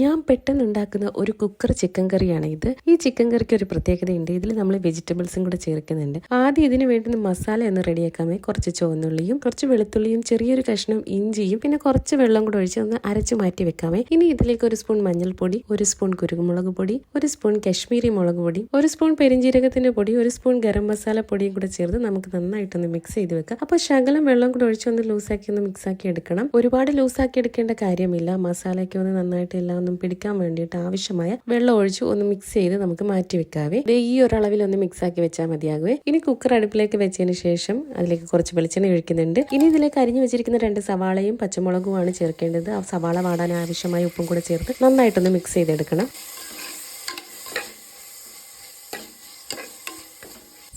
ഞാൻ പെട്ടെന്ന് ഉണ്ടാക്കുന്ന ഒരു കുക്കർ ചിക്കൻ കറിയാണ് ഇത്. ഈ ചിക്കൻ കറിക്ക് ഒരു പ്രത്യേകതയുണ്ട്. ഇതിൽ നമ്മൾ വെജിറ്റബിൾസും കൂടെ ചേർക്കുന്നുണ്ട്. ആദ്യം ഇതിന് വേണ്ടുന്ന മസാല ഒന്ന് റെഡിയാക്കാമേ. കുറച്ച് ചുവന്നുള്ളിയും കുറച്ച് വെളുത്തുള്ളിയും ചെറിയൊരു കഷ്ണം ഇഞ്ചിയും പിന്നെ കുറച്ച് വെള്ളം കൂടെ ഒഴിച്ച് ഒന്ന് അരച്ച് മാറ്റി വെക്കാമേ. ഇനി ഇതിലേക്ക് ഒരു സ്പൂൺ മഞ്ഞൾപ്പൊടി, ഒരു സ്പൂൺ കുരുമുളക് പൊടി, ഒരു സ്പൂൺ കശ്മീരി മുളക് പൊടി, ഒരു സ്പൂൺ പെരിഞ്ജീരകത്തിന്റെ പൊടി, ഒരു സ്പൂൺ ഗരം മസാല പൊടിയും കൂടെ ചേർത്ത് നമുക്ക് നന്നായിട്ടൊന്ന് മിക്സ് ചെയ്ത് വെക്കാം. അപ്പോൾ ശകലം വെള്ളം കൂടെ ഒഴിച്ച് ഒന്ന് ലൂസാക്കി ഒന്ന് മിക്സ് ആക്കി എടുക്കണം. ഒരുപാട് ലൂസാക്കി എടുക്കേണ്ട കാര്യമില്ല. മസാലയ്ക്ക് ഒന്ന് നന്നായിട്ട് എല്ലാം പിടിക്കാൻ വേണ്ടിയിട്ട് ആവശ്യമായ വെള്ളം ഒഴിച്ച് ഒന്ന് മിക്സ് ചെയ്ത് നമുക്ക് മാറ്റി വെക്കാവേ. ഈ ഒരു അളവിൽ ഒന്ന് മിക്സ് ആക്കി വെച്ചാൽ മതിയാകുവേ. ഇനി കുക്കർ അടുപ്പിലേക്ക് വെച്ചതിന് ശേഷം അതിലേക്ക് കുറച്ച് വെളിച്ചെണ്ണ ഒഴിക്കുന്നുണ്ട്. ഇനി ഇതിലേക്ക് അരിഞ്ഞു വെച്ചിരിക്കുന്ന 2 സവാളയും പച്ചമുളകുമാണ് ചേർക്കേണ്ടത്. ആ സവാള വാടാൻ ആവശ്യമായ ഉപ്പും കൂടെ ചേർത്ത് നന്നായിട്ടൊന്ന് മിക്സ് ചെയ്തെടുക്കണം.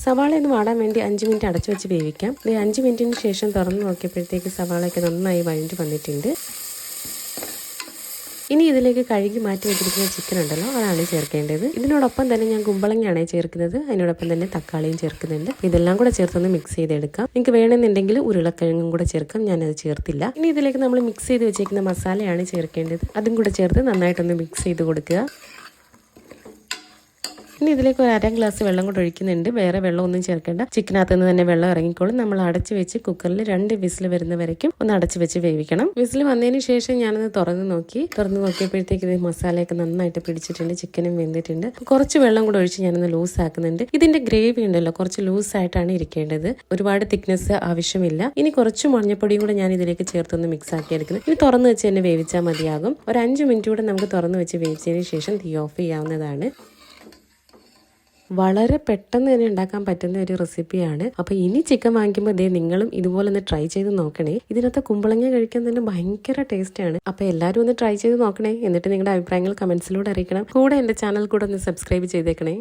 സവാള ഒന്ന് വാടാൻ വേണ്ടി 5 മിനിറ്റ് അടച്ചു വെച്ച് വേവിക്കാം. 5 മിനിറ്റിന് ശേഷം തുറന്ന് നോക്കിയപ്പോഴത്തേക്ക് സവാളയൊക്കെ നന്നായി വഴഞ്ഞു വന്നിട്ടുണ്ട്. ഇനി ഇതിലേക്ക് കഴുകി മാറ്റി വെച്ചിരിക്കുന്ന ചിക്കൻ ഉണ്ടല്ലോ, അതാണ് ചേർക്കേണ്ടത്. ഇതിനോടൊപ്പം തന്നെ ഞാൻ കുമ്പളങ്ങയാണ് ചേർക്കുന്നത്. അതിനോടൊപ്പം തന്നെ തക്കാളിയും ചേർക്കുന്നുണ്ട്. ഇതെല്ലാം കൂടെ ചേർത്തൊന്ന് മിക്സ് ചെയ്തെടുക്കാം. നിങ്ങൾക്ക് വേണമെന്നുണ്ടെങ്കിൽ ഉരുളക്കിഴങ്ങും കൂടെ ചേർക്കാം. ഞാനത് ചേർത്തില്ല. ഇനി ഇതിലേക്ക് നമ്മൾ മിക്സ് ചെയ്ത് വെച്ചിരിക്കുന്ന മസാലയാണ് ചേർക്കേണ്ടത്. അതും കൂടെ ചേർത്ത് നന്നായിട്ടൊന്ന് മിക്സ് ചെയ്ത് കൊടുക്കുക. ഇനി ഇതിലേക്ക് ഒരു 1/2 ഗ്ലാസ് വെള്ളം കൂടെ ഒഴിക്കുന്നുണ്ട്. വേറെ വെള്ളം ഒന്നും ചേർക്കേണ്ട. ചിക്കനകത്ത് നിന്ന് തന്നെ വെള്ളം ഇറങ്ങിക്കോളും. നമ്മൾ അടച്ചു വെച്ച് കുക്കറിൽ 2 വിസിൽ വരുന്ന വരയ്ക്കും ഒന്ന് അടച്ചു വെച്ച് വേവിക്കണം. വിസിൽ വന്നതിന് ശേഷം ഞാനത് തുറന്ന് നോക്കിയപ്പോഴത്തേക്ക് ഇത് മസാലയൊക്കെ നന്നായിട്ട് പിടിച്ചിട്ടുണ്ട്. ചിക്കനും വെന്തിട്ടുണ്ട്. കുറച്ച് വെള്ളം കൂടെ ഒഴിച്ച് ഞാനൊന്ന് ലൂസ് ആക്കുന്നുണ്ട്. ഇതിന്റെ ഗ്രേവി ഉണ്ടല്ലോ കുറച്ച് ലൂസ് ആയിട്ടാണ് ഇരിക്കേണ്ടത്. ഒരുപാട് തിക്നെസ് ആവശ്യമില്ല. ഇനി കുറച്ച് മഞ്ഞപ്പൊടിയും കൂടെ ഞാൻ ഇതിലേക്ക് ചേർത്തൊന്ന് മിക്സ് ആക്കി എടുക്കുന്നത്. ഇനി തുറന്ന് വെച്ച് തന്നെ വേവിച്ചാൽ മതിയാകും. ഒരു 5 മിനിറ്റ് കൂടെ നമുക്ക് തുറന്ന് വെച്ച് വേവിച്ചതിന് ശേഷം തീ ഓഫ് ചെയ്യാവുന്നതാണ്. വളരെ പെട്ടെന്ന് തന്നെ ഉണ്ടാക്കാൻ പറ്റുന്ന ഒരു റെസിപ്പിയാണ്. അപ്പോൾ ഇനി ചിക്കൻ വാങ്ങിക്കുമ്പോൾ നിങ്ങളും ഇതുപോലെ ഒന്ന് ട്രൈ ചെയ്ത് നോക്കണേ. ഇതിനകത്ത് കുമ്പളങ്ങ കഴിക്കാൻ തന്നെ ഭയങ്കര ടേസ്റ്റാണ്. അപ്പോൾ എല്ലാവരും ഒന്ന് ട്രൈ ചെയ്ത് നോക്കണേ. എന്നിട്ട് നിങ്ങളുടെ അഭിപ്രായങ്ങൾ കമന്റ്സിലൂടെ അറിയിക്കണം. കൂടെ എൻ്റെ ചാനൽ കൂടെ ഒന്ന് സബ്സ്ക്രൈബ് ചെയ്തേക്കണേ.